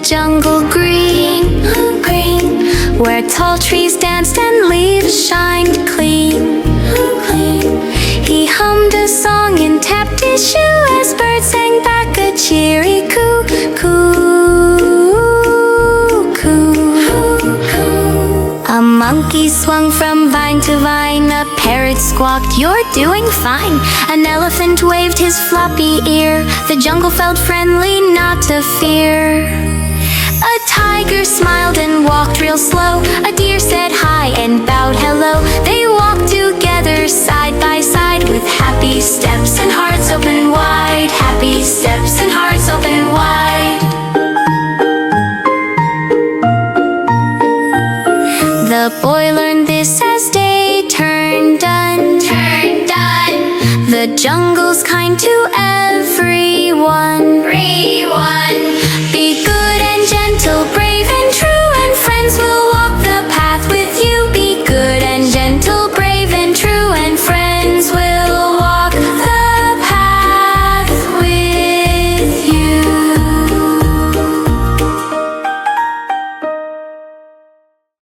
jungle green, where tall trees danced and leaves shined clean. He hummed a song and tapped his shoe as birds sang back a cheery coo, coo, coo. A monkey swung from vine to vine, a parrot squawked, "You're doing fine." An elephant waved his floppy ear, the jungle felt friendly, not to fear. A tiger smiled and walked real slow, a deer said hi and bowed hello. They walked together side by side with happy steps and hearts open wide. Happy steps and hearts